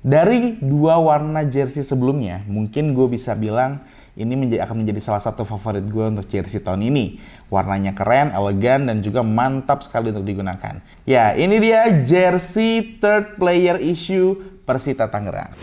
Dari dua warna jersey sebelumnya, mungkin gue bisa bilang ini akan menjadi salah satu favorit gue untuk jersey tahun ini. Warnanya keren, elegan, dan juga mantap sekali untuk digunakan. Ya, ini dia jersey third player issue Persita Tangerang.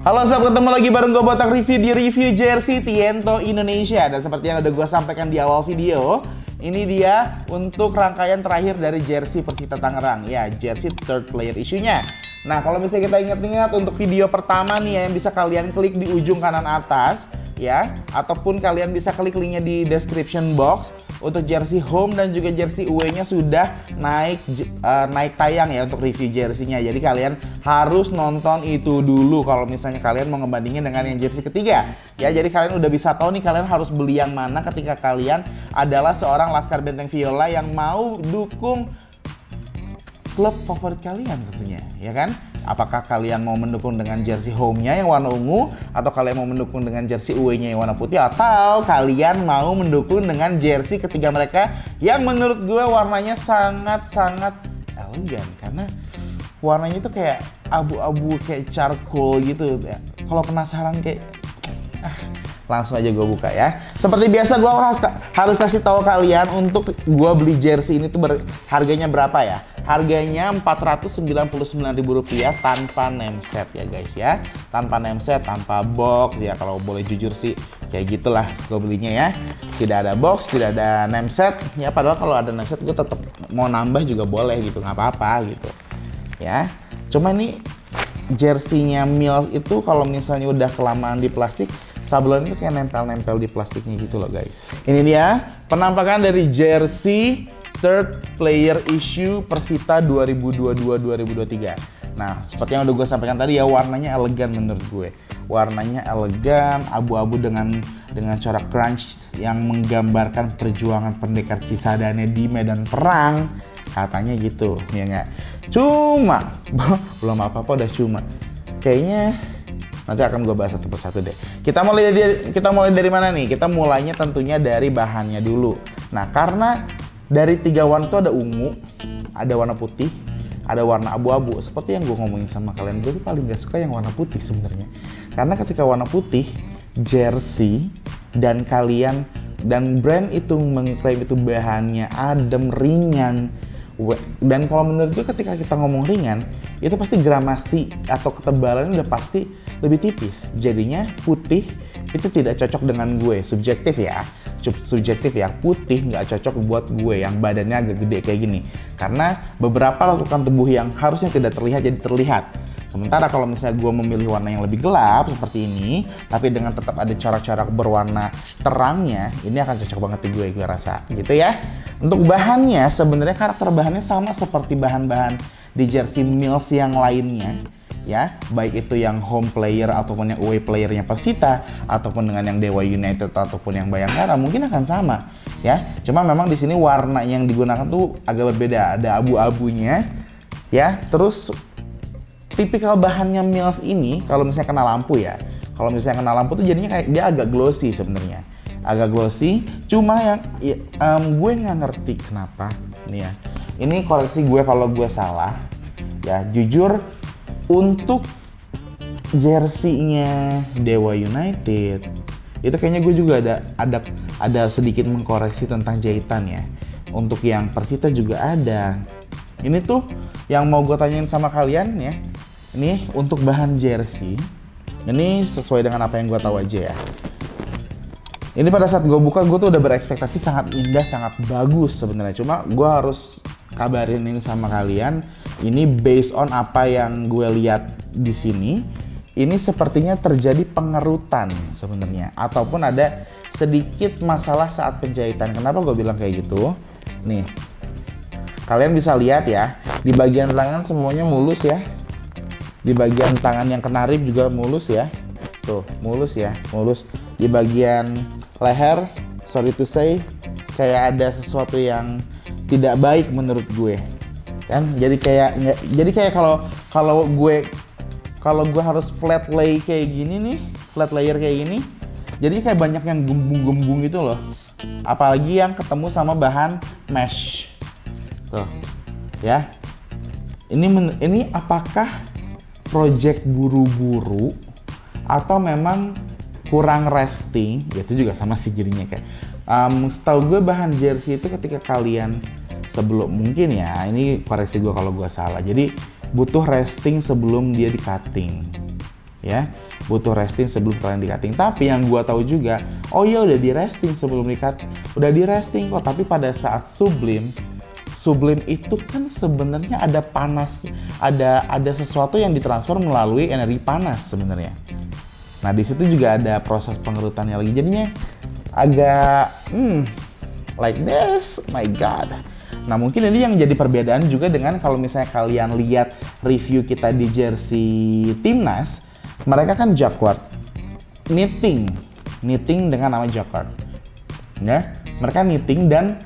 Halo sob, ketemu lagi bareng gue Botak Review di review jersey Tiento Indonesia. Dan seperti yang udah gue sampaikan di awal video, ini dia untuk rangkaian terakhir dari jersey Persita Tangerang. Ya, jersey third player issue-nya. Nah, kalau misalnya kita ingat-ingat untuk video pertama nih ya, yang bisa kalian klik di ujung kanan atas ya, ataupun kalian bisa klik linknya di description box. Untuk jersey home dan juga jersey away-nya sudah naik tayang ya untuk review jersey-nya. Jadi kalian harus nonton itu dulu kalau misalnya kalian mau ngebandingin dengan yang jersey ketiga. Ya, jadi kalian udah bisa tahu nih kalian harus beli yang mana ketika kalian adalah seorang Laskar Benteng Viola yang mau dukung klub favorit kalian tentunya, ya kan? Apakah kalian mau mendukung dengan jersey home-nya yang warna ungu, atau kalian mau mendukung dengan jersey away-nya yang warna putih, atau kalian mau mendukung dengan jersey ketiga mereka yang menurut gue warnanya sangat-sangat elegan, karena warnanya itu kayak abu-abu, kayak charcoal gitu ya. Kalau penasaran kayak langsung aja gue buka ya. Seperti biasa gue harus kasih tahu kalian untuk gue beli jersey ini tuh harganya berapa ya. Harganya Rp499.000 tanpa name set ya guys ya. Tanpa name set, tanpa box ya, kalau boleh jujur sih kayak gitulah gue belinya ya. Tidak ada box, tidak ada name set ya, padahal kalau ada name set gue tetap mau nambah juga boleh gitu, nggak apa-apa gitu ya. Cuma ini jersey-nya Mills itu kalau misalnya udah kelamaan di plastik, sablon itu kayak nempel-nempel di plastiknya gitu loh guys. Ini dia penampakan dari jersey third player issue Persita 2022-2023. Nah, seperti yang udah gue sampaikan tadi ya, warnanya elegan menurut gue. Warnanya elegan, abu-abu dengan corak crunch yang menggambarkan perjuangan pendekar Cisadane di medan perang. Katanya gitu, ya nggak? Cuma, belum apa-apa udah cuma. Kayaknya nanti akan gue bahas satu persatu deh. Kita mulai dari mana nih? Kita mulainya tentunya dari bahannya dulu. Nah, karena dari tiga warna itu ada ungu, ada warna putih, ada warna abu-abu. Seperti yang gue ngomongin sama kalian, gue tuh paling gak suka yang warna putih sebenarnya. Karena ketika warna putih, jersey dan brand itu mengklaim itu bahannya adem, ringan. Dan kalau menurut gue ketika kita ngomong ringan, itu pasti gramasi atau ketebalannya udah pasti lebih tipis. Jadinya putih itu tidak cocok dengan gue, subjektif ya, putih nggak cocok buat gue yang badannya agak gede kayak gini, karena beberapa lakukan tubuh yang harusnya tidak terlihat jadi terlihat. Sementara kalau misalnya gue memilih warna yang lebih gelap seperti ini, tapi dengan tetap ada corak-corak berwarna terangnya, ini akan cocok banget di gue rasa gitu ya. Untuk bahannya sebenarnya karakter bahannya sama seperti bahan-bahan di jersey Mills yang lainnya ya, baik itu yang home player ataupun yang away playernya Persita, ataupun dengan yang Dewa United ataupun yang Bayangkara, mungkin akan sama ya. Cuma memang di sini warna yang digunakan tuh agak berbeda, ada abu-abunya ya. Terus tipikal bahannya Mills ini kalau misalnya kena lampu ya, kalau misalnya kena lampu tuh jadinya kayak dia agak glossy sebenarnya, agak glossy. Cuma yang gue nggak ngerti kenapa nih ya. Ini koreksi gue kalau gue salah ya, jujur. Untuk jersey-nya Dewa United itu kayaknya gue juga ada sedikit mengkoreksi tentang jahitan ya. Untuk yang Persita juga ada. Ini tuh yang mau gue tanyain sama kalian ya. Ini untuk bahan jersey, ini sesuai dengan apa yang gue tahu aja ya. Ini pada saat gue buka, gue tuh udah berekspektasi sangat indah, sangat bagus sebenarnya. Cuma gue harus kabarin ini sama kalian, ini based on apa yang gue lihat di sini. Ini sepertinya terjadi pengerutan sebenarnya, ataupun ada sedikit masalah saat penjahitan. Kenapa gue bilang kayak gitu? Nih, kalian bisa lihat ya, di bagian tangan semuanya mulus ya. Di bagian tangan yang kena rib juga mulus ya. Tuh, mulus ya, mulus. Di bagian leher, sorry to say, kayak ada sesuatu yang tidak baik menurut gue kan. Jadi kayak kalau gue harus flat lay kayak gini nih, flat layer kayak gini, Jadi kayak banyak yang gembung-gembung gitu loh. Apalagi yang ketemu sama bahan mesh. Tuh. Ya. Ini apakah project buru-buru atau memang kurang resting? Ya, itu juga sama sih jadinya kayak. Setahu gue bahan jersey itu ketika kalian sebelum, mungkin ya, ini koreksi gue kalau gue salah. Jadi butuh resting sebelum dia di cutting. Ya, butuh resting sebelum kalian di cutting. Tapi yang gue tahu juga, oh ya udah di resting sebelum di cut, udah di resting kok. Tapi pada saat sublim itu kan sebenarnya ada panas, ada sesuatu yang ditransfer melalui energi panas sebenarnya. Nah, di situ juga ada proses pengerutannya lagi. Jadinya agak like this, my god. Nah, mungkin ini yang jadi perbedaan juga dengan kalau misalnya kalian lihat review kita di jersey timnas, mereka kan jacquard knitting dengan nama jacquard, ya. Mereka knitting dan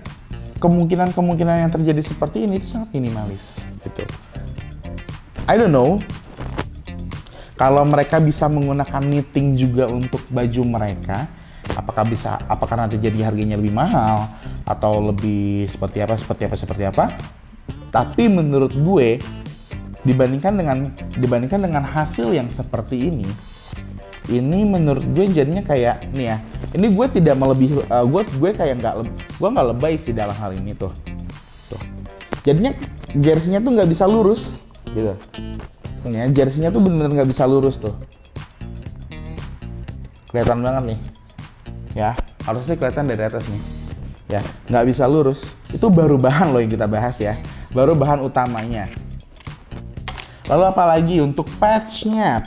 kemungkinan yang terjadi seperti ini itu sangat minimalis, gitu. I don't know kalau mereka bisa menggunakan knitting juga untuk baju mereka. Apakah nanti jadi harganya lebih mahal atau lebih seperti apa? Tapi menurut gue dibandingkan dengan hasil yang seperti ini menurut gue jadinya kayak nih ya. Ini gue tidak melebihi, gue kayak nggak lebay sih dalam hal ini tuh. Jadinya jersey-nya tuh nggak bisa lurus, gitu. Ya, jersey-nya tuh bener-bener nggak bisa lurus tuh. Kelihatan banget nih. Ya, harusnya kelihatan dari atas nih. Ya, nggak bisa lurus. Itu baru bahan loh yang kita bahas ya. Baru bahan utamanya. Lalu apalagi untuk patchnya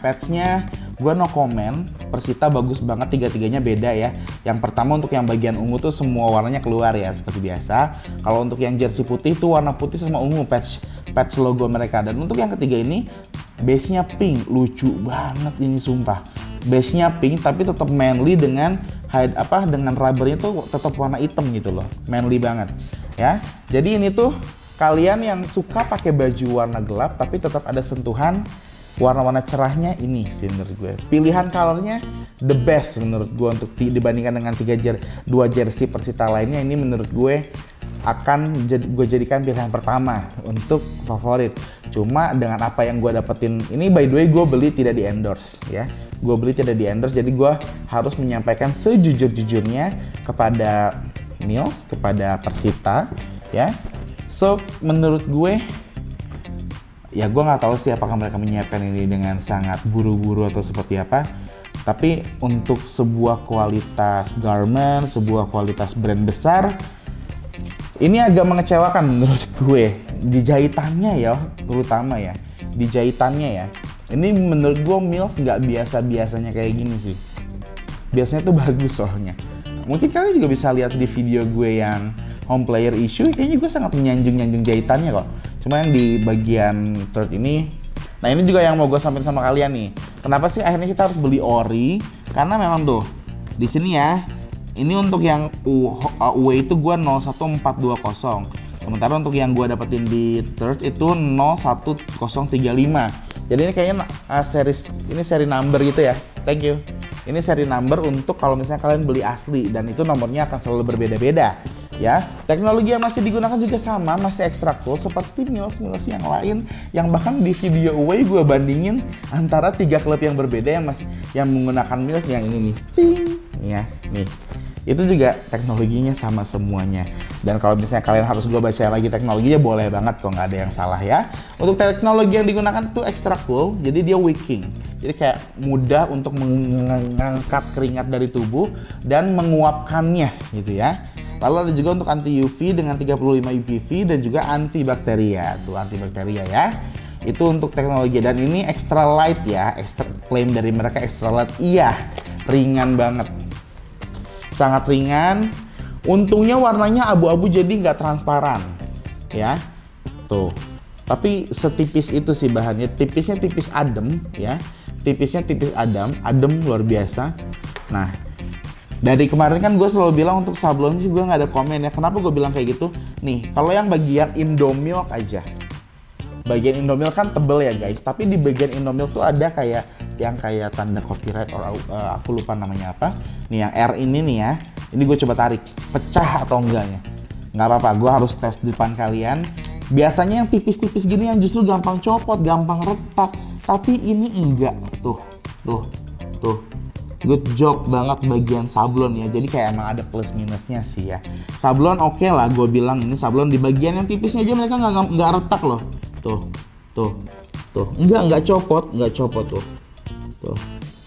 gue no comment. Persita bagus banget, tiga-tiganya beda ya. Yang pertama untuk yang bagian ungu tuh semua warnanya keluar ya seperti biasa. Kalau untuk yang jersey putih tuh warna putih sama ungu patch logo mereka. Dan untuk yang ketiga ini base-nya pink, lucu banget ini sumpah. Base-nya pink tapi tetap manly dengan dengan rubbernya tuh tetap warna hitam gitu loh, manly banget ya. Jadi ini tuh kalian yang suka pakai baju warna gelap tapi tetap ada sentuhan warna-warna cerahnya, ini sih menurut gue pilihan colornya the best menurut gue untuk dibandingkan dengan dua jersey Persita lainnya. Ini menurut gue akan gue jadikan pilihan pertama untuk favorit. Cuma dengan apa yang gue dapetin ini, by the way gue beli tidak di endorse ya, gue beli tidak di endorse, jadi gue harus menyampaikan sejujur-jujurnya kepada Mills, kepada Persita ya. So menurut gue ya, gue nggak tahu sih apakah mereka menyiapkan ini dengan sangat buru-buru atau seperti apa. Tapi untuk sebuah kualitas garment, sebuah kualitas brand besar, ini agak mengecewakan menurut gue. Di jahitannya ya, terutama ya, di jahitannya ya. Ini menurut gue Mills nggak biasa-biasanya kayak gini sih. Biasanya tuh bagus soalnya. Mungkin kalian juga bisa lihat di video gue yang home player issue, kayaknya gue sangat menyanjung jahitannya kok. Cuma yang di bagian third ini, nah ini juga yang mau gue sampaikan sama kalian nih. Kenapa sih akhirnya kita harus beli ori? Karena memang tuh di sini ya, ini untuk yang UE itu gue 01420. Sementara untuk yang gue dapetin di third itu 01035. Jadi ini kayaknya seri number gitu ya. Thank you. Ini seri number untuk kalau misalnya kalian beli asli, dan itu nomornya akan selalu berbeda-beda. Ya, teknologi yang masih digunakan juga sama, masih extra cool seperti Mills yang lain, yang bahkan di video away gue bandingin antara 3 klub yang berbeda yang menggunakan Mills yang ini nih, ting, ya, nih. Itu juga teknologinya sama semuanya. Dan kalau misalnya kalian harus gue baca lagi teknologinya, boleh banget kok, nggak ada yang salah ya. Untuk teknologi yang digunakan itu extra cool, jadi dia wicking. Jadi kayak mudah untuk mengangkat keringat dari tubuh dan menguapkannya gitu ya. Lalu ada juga untuk anti UV dengan 35 UPV dan juga antibakteria. Tuh antibakteria ya. Itu untuk teknologi, dan ini extra light ya. Klaim dari mereka extra light. Iya, ringan banget. Sangat ringan. Untungnya warnanya abu-abu jadi nggak transparan. Ya. Tuh. Tapi setipis itu sih bahannya. Tipisnya tipis adem ya. Tipisnya tipis adem luar biasa. Nah, dari kemarin kan gue selalu bilang untuk sablon sih gue nggak ada komen ya. Kenapa gue bilang kayak gitu? Nih, kalau yang bagian Indomilk aja. Bagian Indomilk kan tebel ya guys. Tapi di bagian Indomilk tuh ada kayak yang kayak tanda copyright or aku lupa namanya apa. Nih yang R ini nih ya, ini gue coba tarik, pecah atau enggaknya. Nggak apa-apa, gue harus tes di depan kalian. Biasanya yang tipis-tipis gini yang justru gampang copot, gampang retak, tapi ini enggak. Tuh. Good job banget bagian sablon ya. Jadi kayak emang ada plus minusnya sih ya. Sablon oke lah, gue bilang ini sablon di bagian yang tipisnya aja mereka nggak retak loh. Tuh. Nggak copot tuh.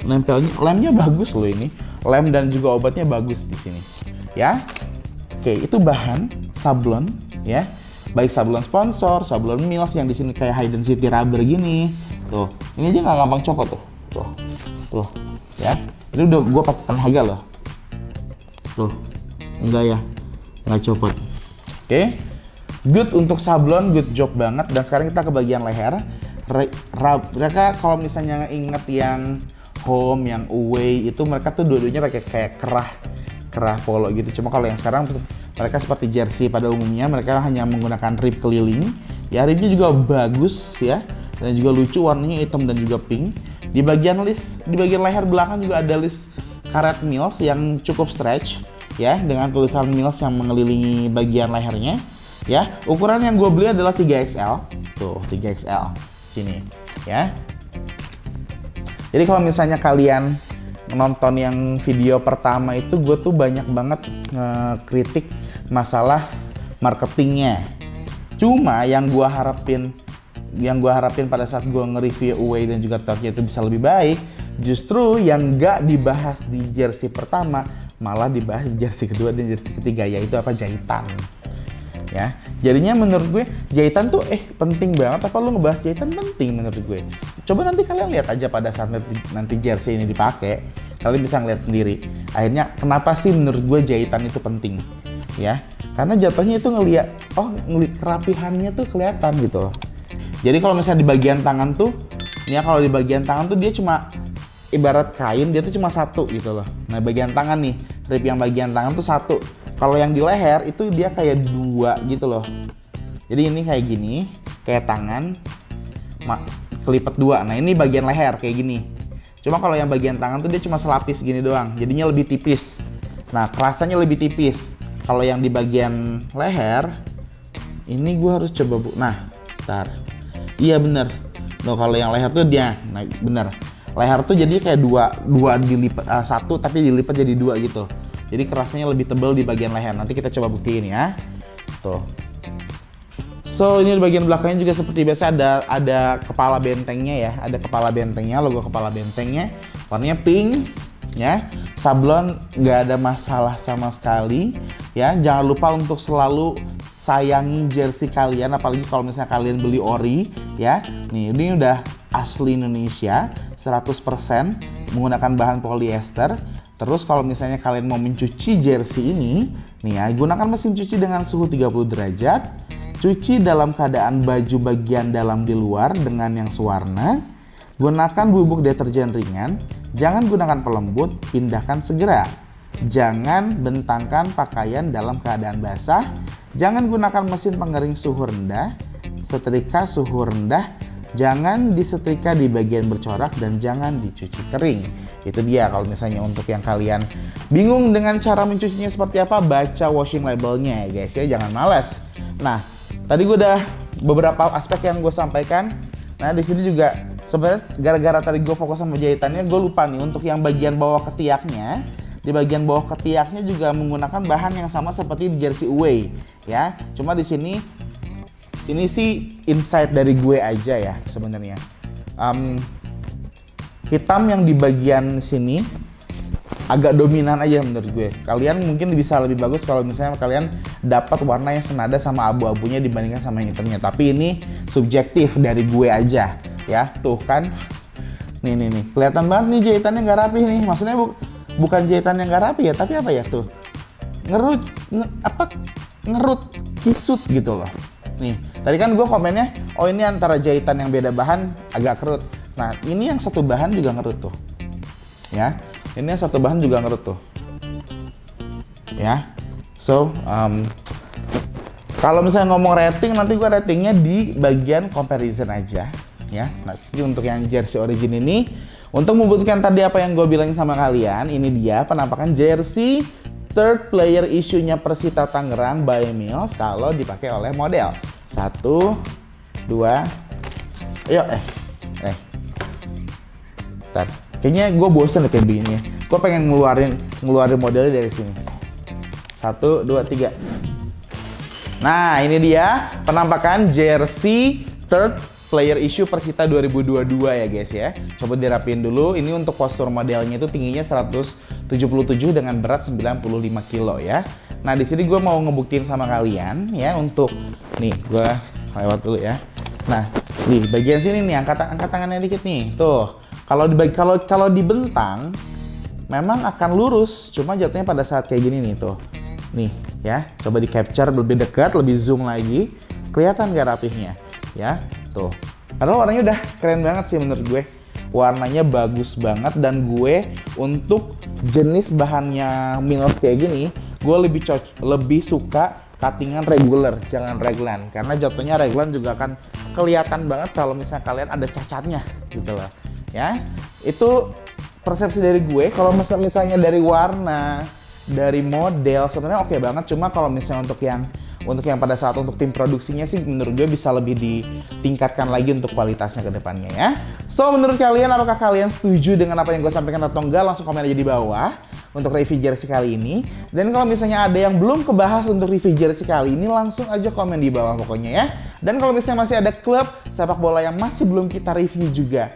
Nempelnya, lemnya bagus loh ini. Lem dan juga obatnya bagus di sini. Ya. Oke, itu bahan sablon ya. Baik sablon sponsor, sablon Mills yang di sini kayak high density rubber gini. Tuh, ini aja nggak gampang copot tuh. Tuh. Ya. Ini udah gue pakai tenaga loh. Tuh. Enggak ya. Nggak copot. Oke. Good untuk sablon, good job banget. Dan sekarang kita ke bagian leher. Mereka kalau misalnya inget yang home, yang away itu mereka tuh dua-duanya pakai kayak kerah polo gitu. Cuma kalau yang sekarang mereka seperti jersey pada umumnya, mereka hanya menggunakan rib keliling. Ya, ribnya juga bagus ya. Dan juga lucu, warnanya hitam dan juga pink. Di bagian leher belakang juga ada list karet Mills yang cukup stretch ya, dengan tulisan Mills yang mengelilingi bagian lehernya. Ya, ukuran yang gue beli adalah 3XL. Tuh, 3XL sini ya. Jadi kalau misalnya kalian nonton yang video pertama itu, gue tuh banyak banget kritik masalah marketingnya. Cuma yang gue harapin pada saat gue nge-review away dan juga Tokyo itu bisa lebih baik, justru yang nggak dibahas di jersey pertama malah dibahas di jersey kedua dan jersey ketiga, yaitu apa? Jahitan. Ya, jadinya menurut gue jahitan tuh penting banget. Apa lu ngebahas jahitan penting menurut gue? Coba nanti kalian lihat aja pada saat nanti jersey ini dipakai, kalian bisa ngeliat sendiri. Akhirnya kenapa sih menurut gue jahitan itu penting? Ya, karena jatuhnya itu ngeliat kerapihannya tuh kelihatan gitu loh. Jadi kalau misalnya di bagian tangan tuh, ya kalau di bagian tangan tuh dia cuma ibarat kain, dia tuh cuma satu gitu loh. Nah bagian tangan nih, rib yang bagian tangan tuh satu. Kalau yang di leher itu dia kayak dua gitu loh. Jadi ini kayak gini, kayak tangan, kelipet dua. Nah ini bagian leher kayak gini. Cuma kalau yang bagian tangan tuh dia cuma selapis gini doang, jadinya lebih tipis. Nah kerasanya lebih tipis. Kalau yang di bagian leher, ini gue harus coba nah, bentar. Iya bener. Loh kalau yang leher tuh dia, nah bener. Leher tuh jadi kayak dua dilipat, satu tapi dilipat jadi dua gitu. Jadi kerasnya lebih tebal di bagian leher. Nanti kita coba buktiin ya. Tuh. So ini di bagian belakangnya juga seperti biasa ada kepala bentengnya ya. Ada kepala bentengnya, logo kepala bentengnya. Warnanya pink ya. Sablon nggak ada masalah sama sekali ya. Jangan lupa untuk selalu sayangi jersey kalian, apalagi kalau misalnya kalian beli ori ya. Nih ini udah asli Indonesia 100% menggunakan bahan polyester. Terus kalau misalnya kalian mau mencuci jersey ini nih ya, gunakan mesin cuci dengan suhu 30 derajat. Cuci dalam keadaan baju bagian dalam di luar dengan yang sewarna. Gunakan bubuk deterjen ringan. Jangan gunakan pelembut, pindahkan segera. Jangan bentangkan pakaian dalam keadaan basah. Jangan gunakan mesin pengering suhu rendah, setrika suhu rendah, jangan disetrika di bagian bercorak, dan jangan dicuci kering. Itu dia kalau misalnya untuk yang kalian bingung dengan cara mencucinya seperti apa, baca washing labelnya ya guys ya, jangan malas. Nah, tadi gue udah beberapa aspek yang gue sampaikan. Nah, di sini juga sebenarnya gara-gara tadi gue fokus sama jahitannya, gue lupa nih untuk yang bagian bawah ketiaknya. Di bagian bawah ketiaknya juga menggunakan bahan yang sama seperti di jersey away ya. Cuma di sini ini sih insight dari gue aja ya sebenarnya. Hitam yang di bagian sini agak dominan aja menurut gue. Kalian mungkin bisa lebih bagus kalau misalnya kalian dapat warna yang senada sama abu-abunya dibandingkan sama yang hitamnya. Tapi ini subjektif dari gue aja ya. Tuh kan, nih kelihatan banget nih jahitannya nggak rapi nih. Maksudnya bukan jahitan yang nggak rapi ya, tapi apa ya tuh, ngerut kisut gitu loh. Nih tadi kan gue komennya, oh ini antara jahitan yang beda bahan agak kerut. Nah ini yang satu bahan juga ngerut tuh ya, ini yang satu bahan juga ngerut tuh ya. So kalau misalnya ngomong rating, nanti gue ratingnya di bagian comparison aja ya. Nah untuk yang jersey origin ini Untuk membuktikan tadi apa yang gue bilang sama kalian, ini dia penampakan jersey third player issue-nya Persita Tangerang by Mills kalau dipakai oleh model. 1, 2, ayo Bentar. Kayaknya gue bosen kayak begini. Gue pengen ngeluarin modelnya dari sini. 1, 2, 3. Nah, ini dia penampakan jersey third player issue Persita 2022 ya guys ya. Coba dirapiin dulu. Ini untuk postur modelnya itu tingginya 177 dengan berat 95 kilo ya. Nah, di sini gue mau ngebuktiin sama kalian ya untuk nih, gue lewat dulu ya. Nah, di bagian sini nih angkat tangannya dikit nih. Tuh. Kalau dibentang memang akan lurus, cuma jatuhnya pada saat kayak gini nih tuh. Nih ya, coba di capture lebih dekat, lebih zoom lagi. Kelihatan gak rapihnya? Ya, tuh. Padahal warnanya udah keren banget sih menurut gue. Warnanya bagus banget dan gue untuk jenis bahannya Mills kayak gini, gue lebih suka cuttingan regular, jangan raglan. Karena jatuhnya raglan juga akan kelihatan banget kalau misalnya kalian ada cacatnya gitu loh. Ya, itu persepsi dari gue. Kalau misalnya dari warna, dari model sebenarnya oke banget. Cuma kalau misalnya untuk yang pada saat untuk tim produksinya sih menurut gue bisa lebih ditingkatkan lagi untuk kualitasnya ke depannya ya. So menurut kalian, apakah kalian setuju dengan apa yang gue sampaikan atau enggak? Langsung komen aja di bawah untuk review jersey kali ini. Dan kalau misalnya ada yang belum kebahas untuk review jersey kali ini, langsung aja komen di bawah pokoknya ya. Dan kalau misalnya masih ada klub sepak bola yang masih belum kita review juga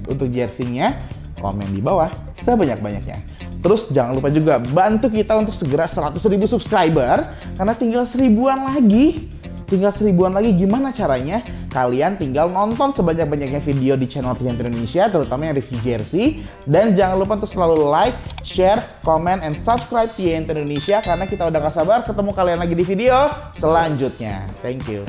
untuk jersey-nya, komen di bawah sebanyak-banyaknya. Terus jangan lupa juga bantu kita untuk segera 100.000 subscriber karena tinggal 1000-an lagi. Tinggal 1000-an lagi. Gimana caranya? Kalian tinggal nonton sebanyak-banyaknya video di channel TNT Indonesia, terutama yang review jersey. Dan jangan lupa untuk selalu like, share, comment, and subscribe TNT Indonesia karena kita udah gak sabar ketemu kalian lagi di video selanjutnya. Thank you.